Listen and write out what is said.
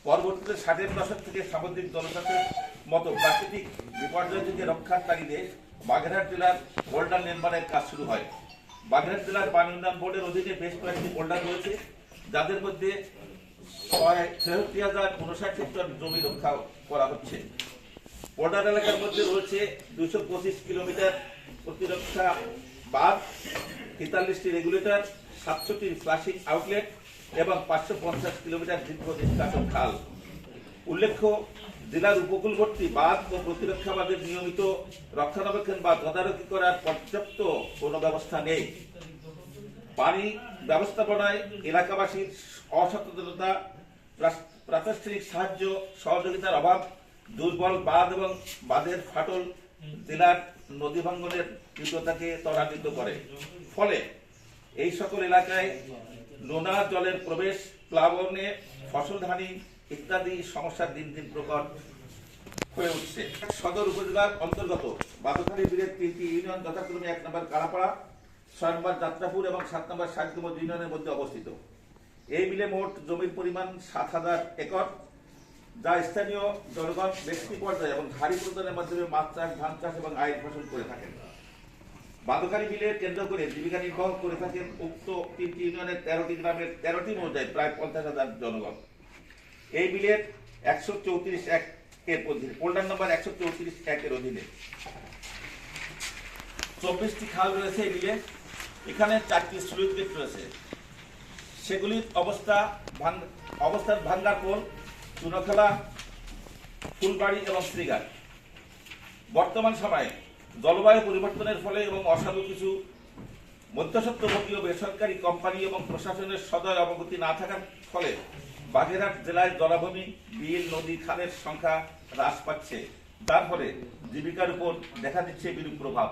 পরবর্তীতে 60-এর দশক থেকে সামুদ্রিক জলস্রোতের মতো প্রাকৃতিক বিপর্যয় থেকে রক্ষার তাগিদে বাগেরহাট জেলার বোল্ডার নির্মাণের কাজ শুরু হয়। বাগেরহাট জেলার পানি উন্নয়ন বোর্ডের অধীনে বেশ কয়েকটি বোল্ডার রয়েছে, যাদের মধ্যে 63,059 হেক্টর জমি রক্ষা করা হচ্ছে। বোল্ডার এলাকার মধ্যে রয়েছে 225 কিলোমিটার প্রতিরক্ষা বাঁধ, 43টি রেগুলেটর, 700টি ফ্লাশিং আউটলেট এবং 550 কিলোমিটার দীর্ঘ নিষ্কাশন খাল। উল্লেখ্য, জেলার উপকূলবর্তী বাঁধ ও প্রতিরক্ষা বাঁধের নিয়মিত রক্ষণাবেক্ষণ বা তদারকি করার পর্যাপ্ত কোনো ব্যবস্থা নেই। পানি ব্যবস্থাপনায় এলাকাবাসীর অসচেতনতা, প্রাতিষ্ঠানিক সাহায্য সহযোগিতার অভাব, দুর্বল বাঁধ এবং বাঁধের ফাটল জেলার নদী ভাঙ্গনের তীব্রতাকে ত্বরান্বিত করে। ফলে এই সকল এলাকায় নোনা জলের প্রবেশ, প্লাবনে ফসলহানি ইত্যাদি সমস্যার দিন দিন প্রকট হয়ে উঠছে। সদর উপজেলার অন্তর্গত বাদুখালী বিলের 3টি ইউনিয়ন যথাক্রমে 1 নম্বর কালাপাড়া, 6 নম্বর যাত্রাপুর এবং 7 নম্বর শাকগঞ্জ ইউনিয়নের মধ্যে অবস্থিত। এই বিলে মোট জমির পরিমাণ 7,000 একর, যা স্থানীয় জনগণ ব্যক্তি পর্যায়ে এবং হাড়ি প্রদানের মাধ্যমে মাছ চাষ, ধান চাষ এবং আয়ের ফসল করে থাকেন। বাদুখালী বিলে কেন্দ্র করে জীবিকা নির্বাহ করে থাকেন উক্ত 3টি ইউনিয়নের 13টি গ্রামের 13টি মৌজায় প্রায় 50,000 জনগণ। এই বিলের 134 এর অধীনে পোল্ডার নম্বর 134 এর অধীনে 24টি খাল রয়েছে। এই বিলে এখানে 4টি স্লুইস গেট রয়েছে। সেগুলির অবস্থান ভাঙ্গারপোল, চুনখেলা, ফুলবাড়ি এবং শ্রীঘাট। বর্তমান সময়ে জলবায়ু পরিবর্তনের ফলে এবং অসাধু কিছু মধ্যস্বত্বভোগী ও বেসরকারি কোম্পানি এবং প্রশাসনের সদয় অবগতি না থাকার ফলে বাগেরহাট জেলায় জলাভূমি, বিল, নদী, খালের সংখ্যা হ্রাস পাচ্ছে, যার ফলে জীবিকার উপর দেখা দিচ্ছে বিরূপ প্রভাব।